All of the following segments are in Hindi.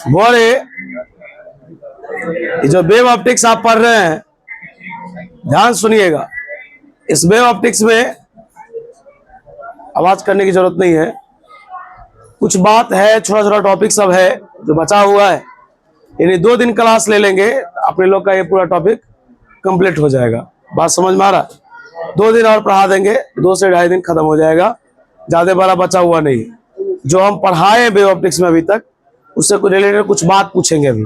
बोले जो वेव ऑप्टिक्स आप पढ़ रहे हैं, ध्यान सुनिएगा। इस वेव ऑप्टिक्स में आवाज करने की जरूरत नहीं है, कुछ बात है, छोटा छोटा टॉपिक सब है जो बचा हुआ है। यानी 2 दिन क्लास ले लेंगे, अपने लोग का ये पूरा टॉपिक कंप्लीट हो जाएगा। बात समझ में आ रहा? 2 दिन और पढ़ा देंगे, 2 से 2.5 दिन खत्म हो जाएगा, ज्यादा बड़ा बचा हुआ नहीं। जो हम पढ़ाए वेव ऑप्टिक्स में अभी तक, उससे कुछ रिलेटेड कुछ बात पूछेंगे, अभी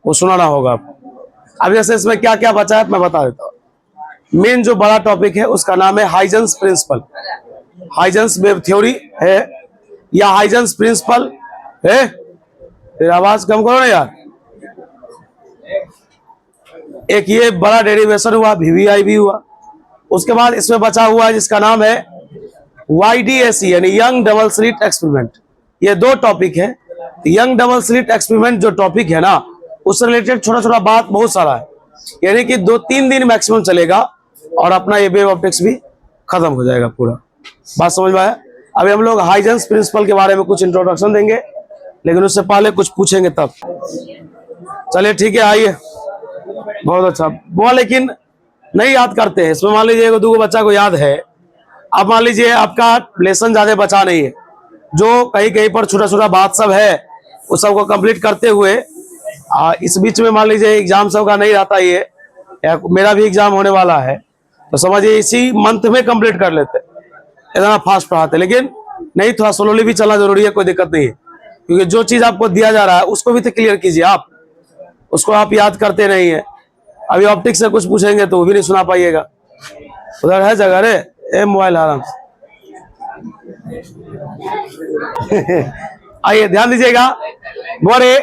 वो सुनाना होगा आपको। अब जैसे इसमें क्या क्या बचा है मैं बता देता हूँ। मेन जो बड़ा टॉपिक है उसका नाम है Huygens principle. Huygens wave theory है या हाइजेंस प्रिंसिपल है। फिर आवाज कम करो ना यार। एक ये बड़ा डेरिवेशन हुआ, वीवीआई भी हुआ। उसके बाद इसमें बचा हुआ है जिसका नाम है YDAC यानी यंग डबल स्लिट एक्सपेरिमेंट। ये 2 टॉपिक है। यंग डबल स्लिट एक्सपेरिमेंट जो टॉपिक है ना, उससे रिलेटेड छोटा छोटा बात बहुत सारा है, यानी कि 2-3 दिन मैक्सिमम चलेगा और अपना ये वेव ऑप्टिक्स भी खत्म हो जाएगा पूरा। बात समझ में आया? अभी हम लोग हाइजेंस प्रिंसिपल के बारे में कुछ इंट्रोडक्शन देंगे, लेकिन उससे पहले कुछ पूछेंगे तब। चलिए ठीक है, आइए। बहुत अच्छा वो, लेकिन नहीं याद करते हैं इसमें। मान लीजिए 2 बच्चा को याद है, अब मान लीजिए आपका लेसन ज्यादा बचा नहीं है, जो कहीं कहीं पर छोटा छोटा बात सब है उस सबको कंप्लीट करते हुए इस बीच में मान लीजिए एग्जाम सब का नहीं रहता, ये मेरा भी एग्जाम होने वाला है, तो समझिए इसी मंथ में कंप्लीट कर लेते, इतना फास्ट पढ़ाते। लेकिन नहीं, थोड़ा स्लोली भी चलना जरूरी है, कोई दिक्कत नहीं है, क्योंकि जो चीज आपको दिया जा रहा है उसको भी तो क्लियर कीजिए आप, उसको आप याद करते नहीं है। अभी ऑप्टिक्स से कुछ पूछेंगे तो वो भी नहीं सुना पाइएगा। उधर है जगह रे, ए मोबाइल आराम से। आइए ध्यान दीजिएगा। बोरे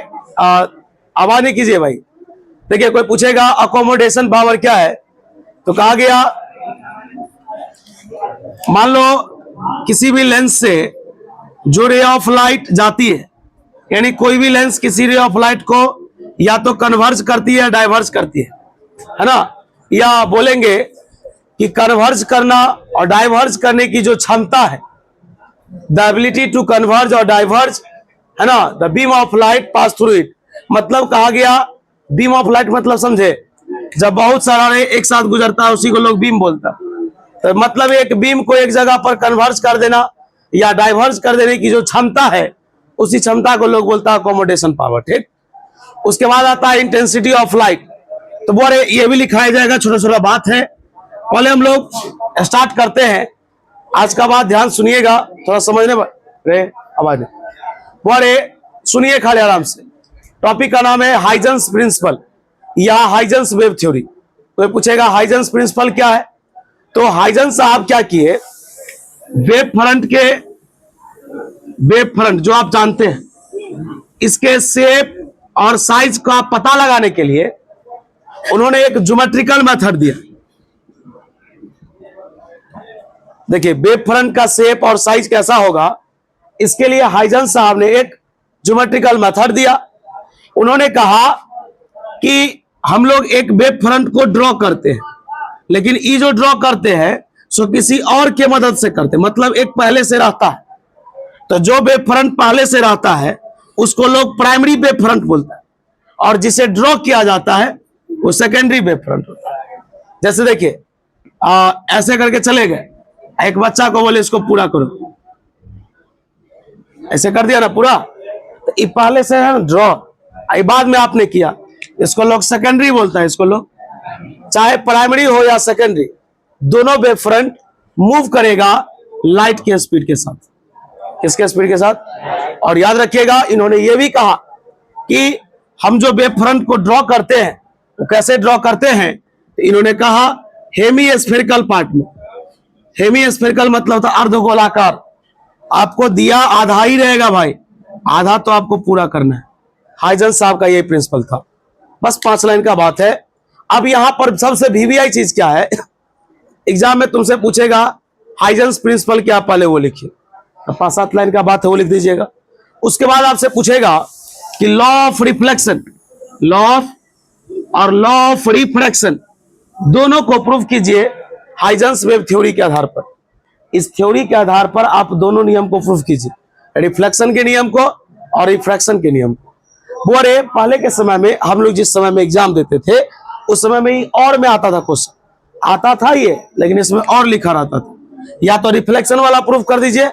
आवाज नहीं कीजिए भाई। देखिए कोई पूछेगा अकोमोडेशन पावर क्या है, तो कहा गया मान लो किसी भी लेंस से जो रे ऑफ लाइट जाती है, यानी कोई भी लेंस किसी रे ऑफ लाइट को या तो कन्वर्ज करती है या डाइवर्ज करती है ना। या बोलेंगे कि कन्वर्ज करना और डाइवर्ज करने की जो क्षमता है, द एबिलिटी टू कन्वर्ज और डाइवर्ज, है ना, the beam of light pass through it. मतलब कहा गया बीम ऑफ लाइट मतलब समझे, जब बहुत सारा रे एक साथ गुजरता है उसी को लोग बीम बोलता है। तो मतलब एक बीम को एक जगह पर कन्वर्ज कर देना या डाइवर्ज कर देने की जो क्षमता है, उसी क्षमता को लोग बोलता है अकोमोडेशन पावर। ठीक। उसके बाद आता है इंटेंसिटी ऑफ लाइट। तो बोले ये भी लिखाया जाएगा, छोटा छोटा बात है। पहले हम लोग स्टार्ट करते हैं आज का बात, ध्यान सुनिएगा, थोड़ा समझने रे आवाज बोले सुनिए खाली आराम से। टॉपिक का नाम है हाइजेंस प्रिंसिपल या हाइजेंस वेव थ्योरी। तो ये पूछेगा हाइजेंस प्रिंसिपल क्या है, तो हाइजेंस साहब क्या किए, वेव फ्रंट जो आप जानते हैं, इसके शेप और साइज का पता लगाने के लिए उन्होंने एक ज्योमेट्रिकल मेथड दिया। देखिए वेव फ्रंट का शेप और साइज कैसा होगा, इसके लिए हाइजेंस साहब ने एक ज्योमेट्रिकल मेथड दिया। उन्होंने कहा कि हम लोग एक वेव फ्रंट को ड्रॉ करते हैं, लेकिन ये जो ड्रॉ करते हैं सो किसी और के मदद से करते हैं। मतलब एक पहले से रहता है, तो जो वेव फ्रंट पहले से रहता है उसको लोग प्राइमरी वेव फ्रंट बोलते हैं, और जिसे ड्रॉ किया जाता है वो सेकेंडरी वेव फ्रंट होता है। जैसे देखिए ऐसे करके चले गए, एक बच्चा को बोले इसको पूरा करो, ऐसे कर दिया ना पूरा, तो ये पहले से है ना ड्रॉ, बाद में आपने किया, इसको लोग सेकेंडरी बोलता है। इसको लोग चाहे प्राइमरी हो या सेकेंडरी, दोनों वेव फ्रंट मूव करेगा लाइट के स्पीड के साथ। किसके स्पीड के साथ? और याद रखिएगा इन्होंने ये भी कहा कि हम जो वेव फ्रंट को ड्रॉ करते हैं वो कैसे ड्रॉ करते हैं, तो इन्होंने कहा हेमी स्फेरिकल पार्ट में। हेमी स्फेरिकल मतलब होता है अर्धगोलाकार। आपको दिया आधा ही रहेगा भाई, आधा तो आपको पूरा करना है। हाइजेंस साहब का ये प्रिंसिपल था। बस 5 लाइन का बात है। अब यहां पर सबसे वीवीआई चीज क्या है, एग्जाम में तुमसे पूछेगा हाइजेंस प्रिंसिपल क्या, पहले वो लिखिए। 5-7 लाइन का बात है, वो लिख दीजिएगा। उसके बाद आपसे पूछेगा कि law of reflection, law of और लॉ ऑफ रिफ्रैक्शन दोनों को प्रूव कीजिए हाइजेंस वेव थ्योरी के आधार पर। इस थ्योरी के आधार पर आप दोनों नियम को प्रूव कीजिए। रिफ्लेक्शन के नियम को और रिफ्रैक्शन के नियम को। वो अरे पहले के समय में हम लोग जिस समय में एग्जाम देते थे उस समय में ही और में आता था क्वेश्चन, आता था ये, लेकिन इसमें और लिखा रहता था, या तो रिफ्लेक्शन वाला प्रूफ कर दीजिए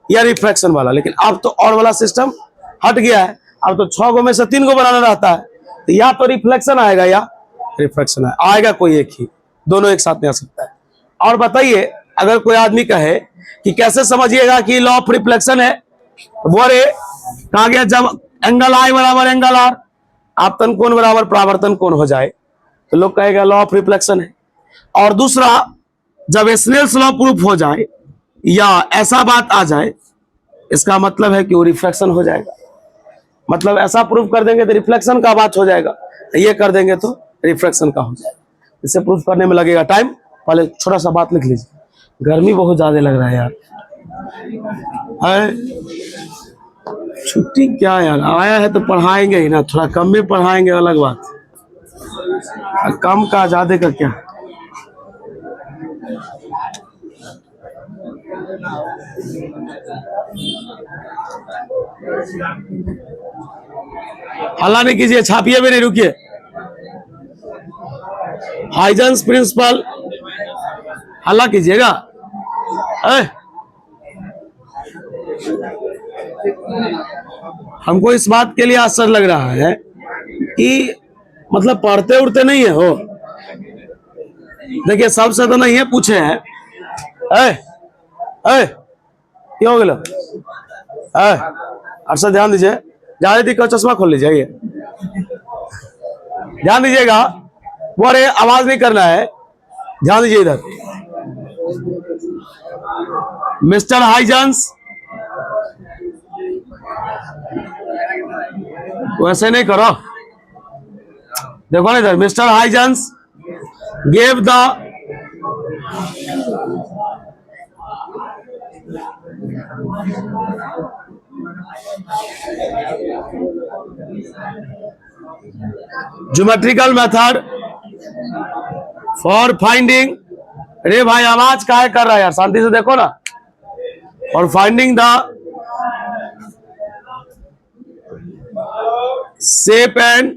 या रिफ्रैक्शन वाला। लेकिन अब तो और वाला सिस्टम हट गया है, अब तो 6 गो में से 3 गो बनाना रहता है, तो या तो रिफ्लेक्शन आएगा या रिफ्रैक्शन आएगा, कोई एक ही, दोनों एक साथ नहीं आ सकता है। और बताइए, अगर कोई आदमी कहे कि कैसे समझिएगा कि लॉ ऑफ रिफ्लेक्शन है, वो अरे कहा गया जब एंगल आई बराबर एंगल आर, आपतन कोण बराबर परावर्तन कोण हो जाए तो लोग कहेगा लॉ ऑफ रिफ्लेक्शन है। और दूसरा, जब स्नेल्स लॉ प्रूफ हो जाए या ऐसा बात आ जाए, इसका मतलब है कि वो रिफ्लेक्शन हो जाएगा। मतलब ऐसा प्रूफ कर देंगे तो रिफ्लेक्शन का बात हो जाएगा, ये कर देंगे तो रिफ्रैक्शन का हो जाएगा। इसे प्रूफ करने में लगेगा टाइम। पहले छोटा सा बात लिख लीजिए, गर्मी बहुत ज्यादा लग रहा है यार। छुट्टी क्या यार, आया है तो पढ़ाएंगे ही ना, थोड़ा कम में पढ़ाएंगे अलग बात, कम का ज्यादा का क्या। हल्ला नहीं कीजिए, छापिए भी नहीं, रुकिए। हाइजेंस प्रिंसिपल, हल्ला कीजिएगा। हमको इस बात के लिए आश्चर्य लग रहा है कि मतलब पढ़ते उड़ते नहीं है हो। देखिए सबसे तो नहीं है, पूछे हैं क्या हो गया? अरसा ध्यान दीजिए, ज्यादा दिक्कत चश्मा खोल लीजिए, ध्यान दीजिएगा। वो अरे आवाज नहीं करना है, ध्यान दीजिए इधर। मिस्टर हाइजेंस, वैसे नहीं करो, देखो ना इधर। Mister Huygens gave the geometrical method for finding, अरे भाई आवाज काहे कर रहा है यार, शांति से देखो ना। और finding the shape and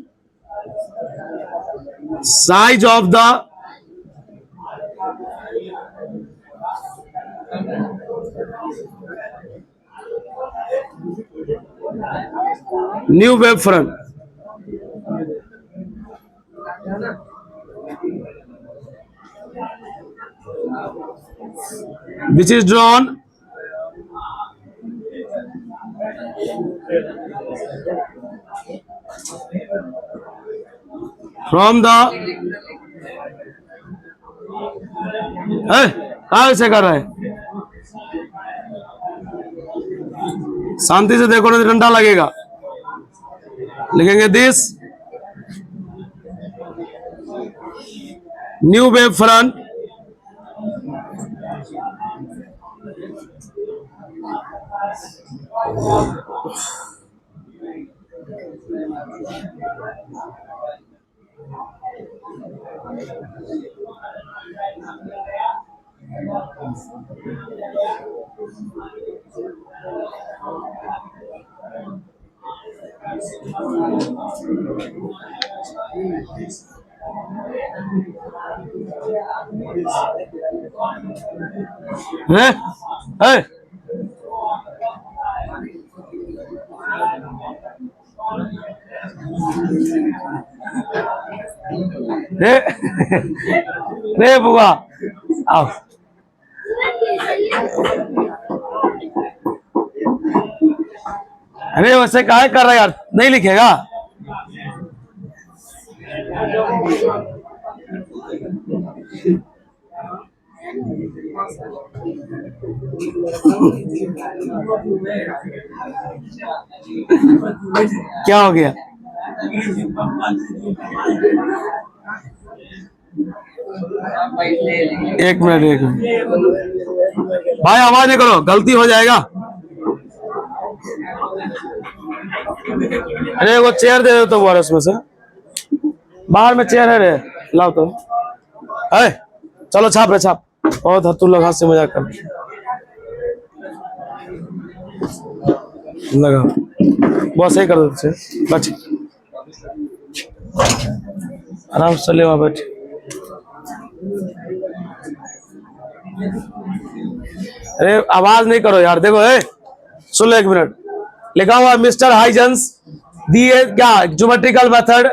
size of the new wave front which is drawn from the कहा से कर रहा है, शांति से देखो ना, डंडा लगेगा। लिखेंगे दिस न्यू वेव फ्रंट है, है? रे बुआ आओ, अरे वैसे काहे कर रहा है यार, नहीं लिखेगा। क्या हो गया? एक मिनट भाई, आवाज नहीं करो, गलती हो जाएगा। अरे वो चेयर दे दो तो वारस में से, बाहर में चेयर है रे, लाओ तो। है चलो छाप रे छाप, बहुत हत्तू लोग हाथ से मजाक कर। लगा बहुत सही कर दो बच आराम से चले वहां बैठ। अरे आवाज नहीं करो यार, देखो सुन लो 1 मिनट। लिखा हुआ मिस्टर हाइजेंस दिए क्या ज्योमेट्रिकल मेथड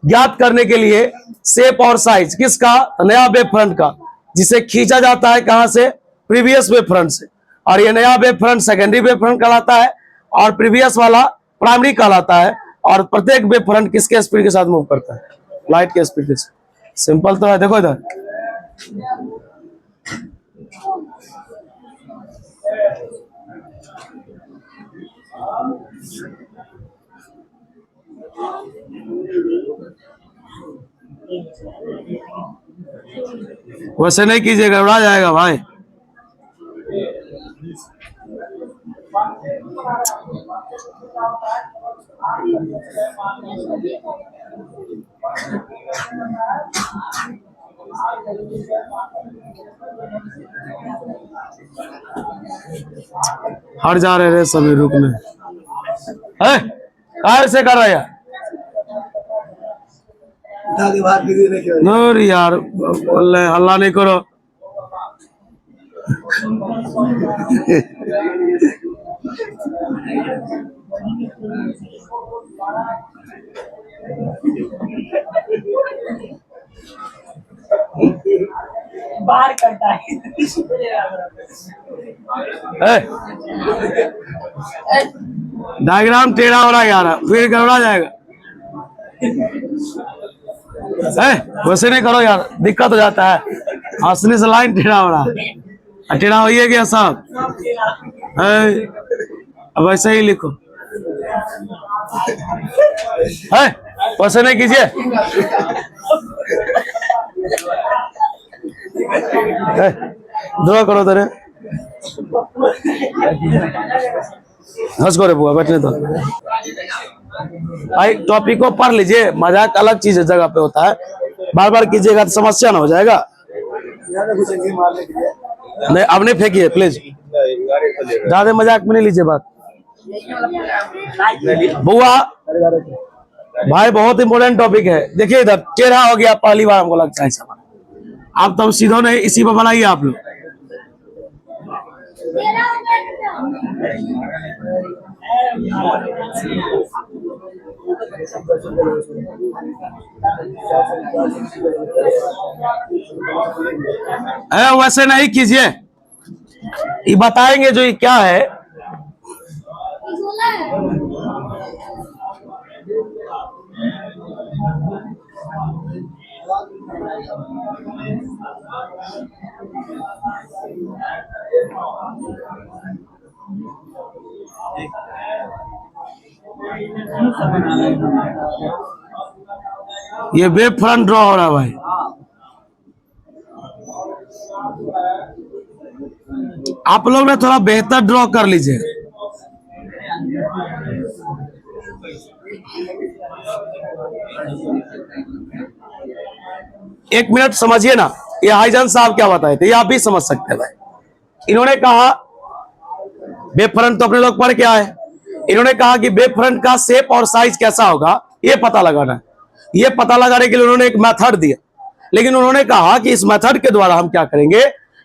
ज्ञात करने के लिए शेप और साइज किसका, नया वेब फ्रंट का, जिसे खींचा जाता है कहां से, प्रीवियस वेब फ्रंट से। और ये नया web front secondary web front कहलाता है और प्रीवियस वाला प्राइमरी कहलाता है। और प्रत्येक वेब फ्रंट किसके स्पीड के साथ मूव करता है, लाइट के स्पीड के साथ। सिंपल तो है, देखो इधर वैसे नहीं कीजिएगा, उड़ा जाएगा भाई। हट जा रहे सभी रुकने है, कार से कर रहा है नूर यार, हल्ला नहीं करो। बाहर करता है डायग्राम टेढ़ा हो रहा है यार, फिर गड़बड़ा जाएगा। वैसे नहीं करो यार, दिक्कत हो जाता है, हंसने से लाइन टेढ़ा हो रहा है। टेढ़ा हो ही गया साहब, अब वैसे ही लिखो। वैसे नहीं कीजिए, ड्रॉ करो तेरे, हंस को रे बुआ, बैठने दो भाई। टॉपिक को पढ़ लीजिए, मजाक अलग चीज है, जगह पे होता है, बार बार कीजिएगा तो समस्या ना हो जाएगा। नहीं अब नहीं फेंकिए प्लीज, ज्यादा मजाक में नहीं लीजिए बात। बुआ भाई बहुत इंपॉर्टेंट टॉपिक है। देखिए इधर टेढ़ा हो गया, पहली बार हमको लगता है सब। आप तो सीधो नहीं, इसी पर बनाइए आप लोग। वैसे नहीं कीजिए, ये बताएंगे जो ये क्या है। ये वेब फ्रंट ड्रॉ हो रहा है भाई। आप लोग ना थोड़ा बेहतर ड्रॉ कर लीजिए। एक मिनट समझिए ना, ये हाइजन साहब क्या बताए थे, ये आप भी समझ सकते हैं भाई। इन्होंने कहा वेब फ्रंट तो अपने लोग पढ़ के आए, इन्होंने कहा कि वेब फ्रंट का शेप और साइज कैसा होगा ये पता लगाना है। ये पता लगाने के लिए उन्होंने एक मेथड दिया, लेकिन उन्होंने कहा कि इस मेथड के द्वारा हम क्या करेंगे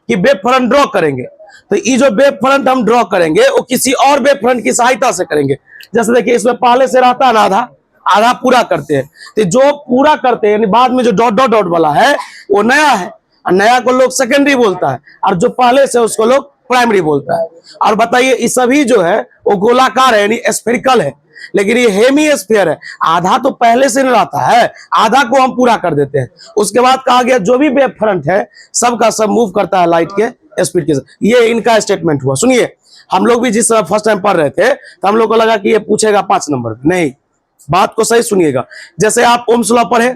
कि वेब फ्रंट ड्रॉ करेंगे। तो ये जो वेब फ्रंट हम ड्रॉ करेंगे वो किसी और वेब फ्रंट की सहायता से करेंगे। जैसे देखिए इसमें पहले से रहता है ना आधा, आधा पूरा करते हैं, तो जो पूरा करते हैं यानी बाद में जो डॉट डॉट डॉट वाला है वो नया है, और नया को लोग सेकेंडरी बोलता है, और जो पहले से उसको लोग प्राइमरी बोलता है। और बताइए ये सभी जो है वो गोलाकार है यानी स्फेरिकल है, लेकिन ये हेमी स्फीयर है। आधा तो पहले से नहीं रहता है, आधा को हम पूरा कर देते हैं। उसके बाद कहा गया जो भी वेब फ्रंट है सबका सब मूव करता है लाइट के स्पीड के साथ। ये इनका स्टेटमेंट हुआ। सुनिए, हम लोग भी जिस फर्स्ट टाइम पढ़ रहे थे तो हम लोग को लगा कि ये पूछेगा 5 नंबर, नहीं, बात को सही सुनिएगा। जैसे आप ओम्स लॉ पढ़े,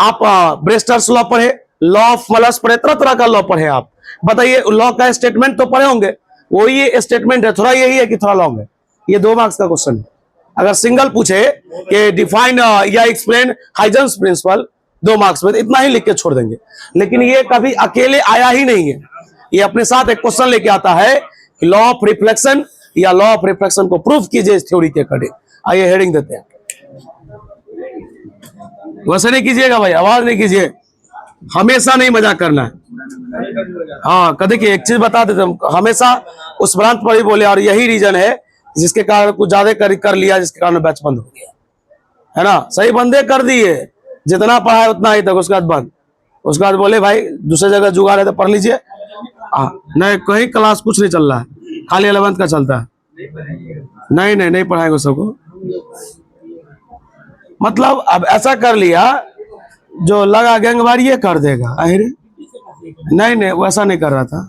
आप ब्रेस्टर्स लॉ पढ़े, लॉ ऑफ मलस पढ़े, तरह तरह का लॉ पढ़े। आप बताइए लॉ का स्टेटमेंट तो पढ़े होंगे, वही ये स्टेटमेंट है, थोड़ा यही है कि थोड़ा लॉन्ग है। ये 2 मार्क्स का क्वेश्चन है। अगर सिंगल पूछे कि डिफाइन या एक्सप्लेन हाइजेंस प्रिंसिपल, 2 मार्क्स में इतना ही लिख के छोड़ देंगे। लेकिन ये कभी अकेले आया ही नहीं है, ये अपने साथ एक क्वेश्चन लेके आता है, लॉ ऑफ रिफ्लेक्शन या लॉ ऑफ रिफ्लेक्शन को प्रूफ कीजिए इस थ्योरी के अकॉर्डिंग। आइए हेडिंग देते हैं। वैसे नहीं कीजिएगा भाई, आवाज नहीं कीजिए, हमेशा नहीं मजाक करना है। हाँ कभी कि एक चीज बता देते हम, हमेशा उस प्रांत पर ही बोले और यही रीजन है जिसके कारण कुछ ज्यादा कर लिया, जिसके कारण बैच बंद हो गया, है ना। सही बंदे कर दिए, जितना पढ़ा है उतना ही तक, उसके बाद बंद। उसके बाद बोले भाई दूसरे जगह जुगाड़ है तो पढ़ लीजिए। नहीं कहीं क्लास कुछ नहीं चल रहा है, खाली 11th का चलता है। नहीं पढ़ाएंगे सबको। मतलब अब ऐसा कर लिया जो लगा गैंगवारी ये कर देगा। अरे नहीं वैसा नहीं कर रहा था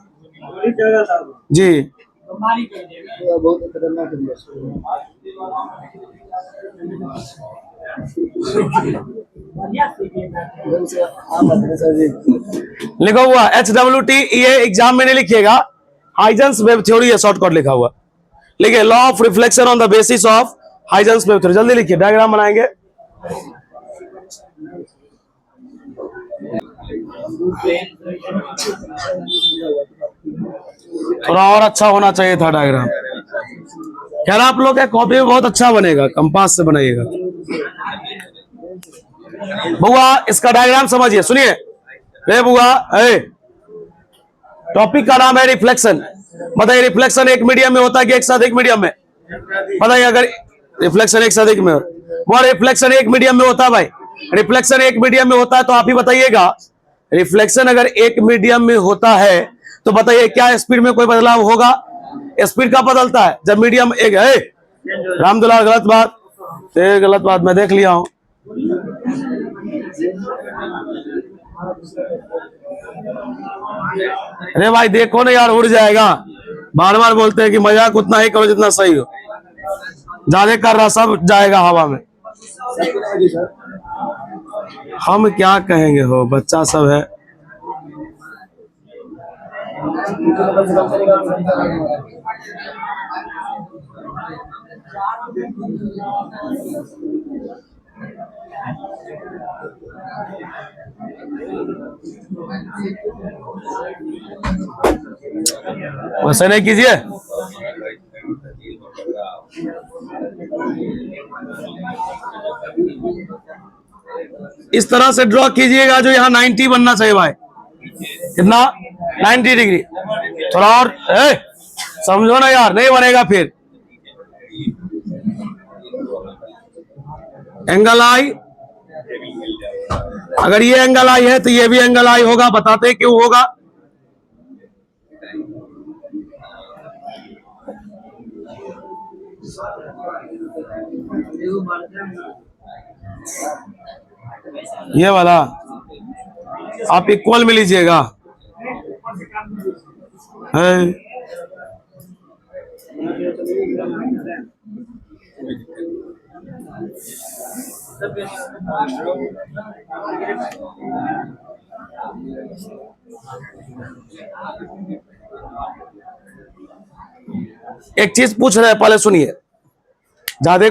जी। लिखा हुआ HWT, ये एग्जाम में नहीं लिखिएगा, हाइजेंस वेव थ्योरी है, शॉर्टकट लिखा हुआ। लिखिए law of reflection on the basis of Huygens wave theory. जल्दी लिखिए, डायग्राम बनाएंगे। थोड़ा और अच्छा होना चाहिए था डायग्राम। खैर आप लोग के कॉपी में बहुत अच्छा बनेगा, कंपास से बनाइएगा। बुआ इसका डायग्राम समझिए, सुनिए। रे बुआ, टॉपिक का नाम है रिफ्लेक्शन। बताइए रिफ्लेक्शन एक मीडियम में होता है कि एक साथ एक मीडियम में? बताइए अगर रिफ्लेक्शन एक साथ एक में, वो रिफ्लेक्शन एक मीडियम में होता है भाई। रिफ्लेक्शन एक मीडियम में होता है तो आप ही बताइएगा, रिफ्लेक्शन अगर एक मीडियम में होता है तो बताइए क्या स्पीड में कोई बदलाव होगा? स्पीड का बदलता है जब मीडियम एक है। रामदुलाल गलत बात, गलत बात मैं देख लिया हूं। अरे भाई देखो ना यार, उड़ जाएगा। बार बार बोलते हैं कि मजाक उतना ही करो जितना सही हो, ज्यादा कर रहा सब जाएगा हवा में। हम क्या कहेंगे, हो बच्चा सब है। वैसे नहीं कीजिए। इस तरह से ड्रॉ कीजिएगा जो यहाँ 90 बनना चाहिए भाई। कितना? 90 डिग्री। थोड़ा और समझो ना यार, नहीं बनेगा फिर। एंगल आई, अगर ये एंगल आई है तो ये भी एंगल आई होगा। बताते हैं क्यों होगा। ये वाला आप इक्वल में लीजिएगा। एक चीज पूछ रहे हैं, पहले सुनिए। ज्यादा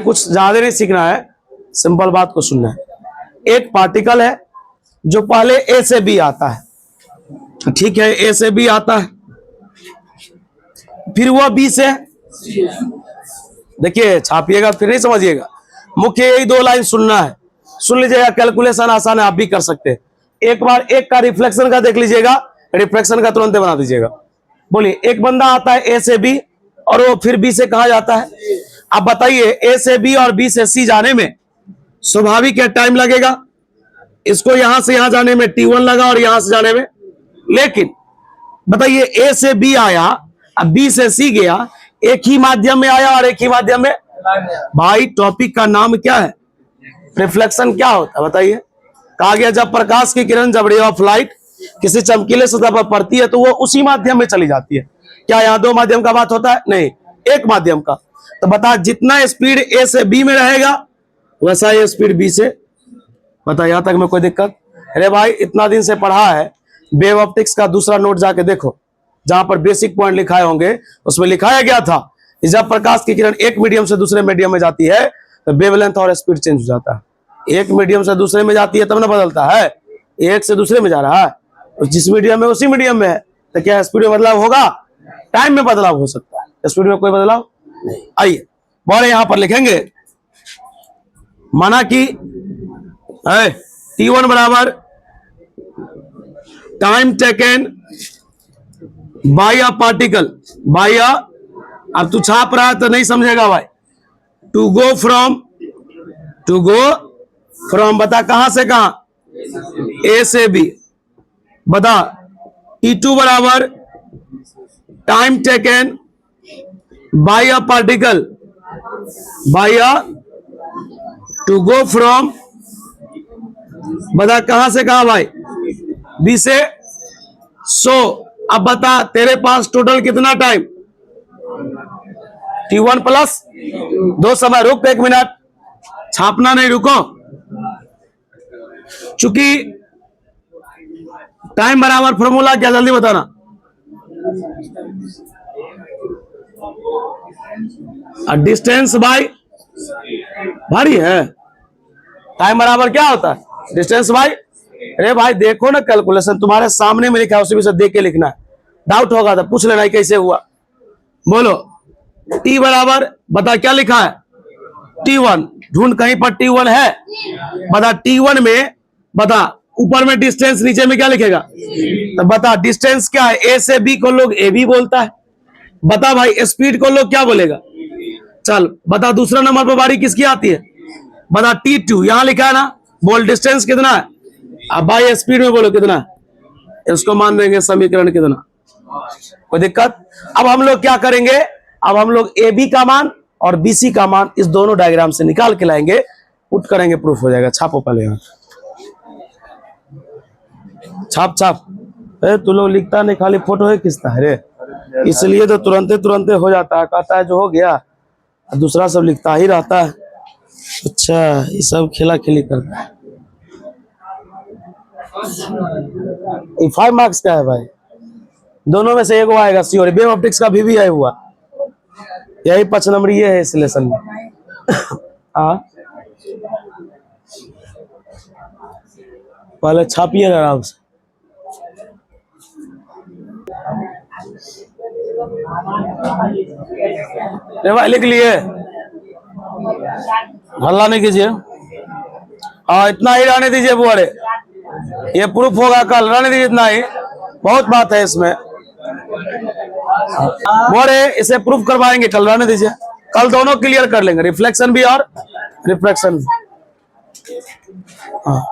नहीं सीखना है, सिंपल बात को सुनना है। एक पार्टिकल है जो पहले ए से बी आता है, ठीक है, ए से बी आता है, फिर वह बी से, देखिए छापिएगा फिर नहीं समझिएगा। मुख्य यही 2 लाइन सुनना है, सुन लीजिएगा। कैलकुलेशन आसान है, आप भी कर सकते हैं। एक बार एक का रिफ्लेक्शन का देख लीजिएगा, रिफ्लेक्शन का तुरंत बना दीजिएगा। बोलिए एक बंदा आता है ए से बी और वो फिर बी से कहा जाता है। अब बताइए ए से बी और बी से सी जाने में स्वाभाविक है टाइम लगेगा। इसको यहां से यहां जाने में T1 लगा और यहां से जाने में, लेकिन बताइए ए से बी आया, अब बी से सी गया, एक ही माध्यम में आया और एक ही माध्यम में। भाई टॉपिक का नाम क्या है? रिफ्लेक्शन क्या होता है बताइए? कहा गया जब प्रकाश की किरण, जब रे ऑफ लाइट किसी चमकीले सतह पर पड़ती है तो वो उसी माध्यम में चली जाती है। क्या यहाँ 2 माध्यम का बात होता है? नहीं, एक माध्यम का। तो बता जितना स्पीड ए से बी में रहेगा वैसा ये स्पीड बी से। बता यहां तक में कोई दिक्कत? अरे भाई इतना दिन से पढ़ा है, वेव ऑप्टिक्स का दूसरा नोट जाके देखो, जहां पर बेसिक पॉइंट लिखाए होंगे उसमें लिखाया गया था कि जब प्रकाश की किरण एक मीडियम से दूसरे मीडियम में जाती है तो वेवलेंथ और स्पीड चेंज हो जाता है। एक मीडियम से दूसरे में जाती है तब ना बदलता है, एक से दूसरे में जा रहा है, जिस मीडियम में उसी मीडियम में है, तो क्या स्पीड में बदलाव होगा? टाइम में बदलाव हो सकता है, स्पीड में कोई बदलाव नहीं। आइए बोले यहां पर लिखेंगे, माना कि T1 बराबर time taken by a particle, by a, अब तू छाप रहा है तो नहीं समझेगा भाई, टू गो फ्रॉम, बता कहां से कहां, ए से बी, बता T2 बराबर time taken by a particle, by a, to go from, बता कहां से कहां भाई, बी से। सो अब बता तेरे पास टोटल कितना टाइम, T1 प्लस 2 समय, रुक 1 मिनट, छापना नहीं, रुको, चूंकि टाइम बराबर फॉर्मूला क्या, जल्दी बताना, डिस्टेंस बाय, भारी है, टाइम बराबर क्या होता है, डिस्टेंस बाय, अरे भाई देखो ना कैलकुलेशन तुम्हारे सामने में लिखा है, उसी में से देख के लिखना है, डाउट होगा तो पूछ लेना कैसे हुआ। बोलो T बराबर, बता क्या लिखा है, T1, ढूंढ कहीं पर T1 है, बता T1 में, बता ऊपर में डिस्टेंस, नीचे में क्या लिखेगा, तो बता डिस्टेंस क्या है, ए से बी को लोग ए बी बोलता है, बता भाई स्पीड को लोग क्या बोलेगा, चल बता दूसरा नंबर पर बारी किसकी आती है, बता T2, यहां लिखा है ना, बोल डिस्टेंस कितना है, अब भाई स्पीड में बोलो कितना है, इसको मान देंगे समीकरण कितना, कोई दिक्कत। अब हम लोग क्या करेंगे, अब हम लोग ए बी का मान और बी सी का मान इस दोनों डायग्राम से निकाल के लाएंगे, पुट करेंगे, प्रूफ हो जाएगा। छापो पहले यहाँ, छाप छाप, तू लोग लिखता नहीं, खाली फोटो है खींचता है रे, इसलिए तो तुरंते हो जाता है, कहता है जो हो गया, दूसरा सब लिखता ही रहता है। अच्छा ये सब खेला खेली करता है। 5 मार्क्स का है भाई, दोनों में से एक आएगा श्योर, वेव ऑप्टिक्स का भी आई हुआ, यही 5 नंबर ये है इस लेसन में। हाँ पहले छापिए आराम से, भाई लिख लिए, हल्ला नहीं कीजिए, हाँ इतना ही रहने दीजिए बुआरे, ये प्रूफ होगा कल, रहने दीजिए इतना ही, बहुत बात है इसमें, बुआरे इसे प्रूफ करवाएंगे कल, रहने दीजिए, कल दोनों क्लियर कर लेंगे, रिफ्लेक्शन भी और रिफ्रैक्शन भी। हाँ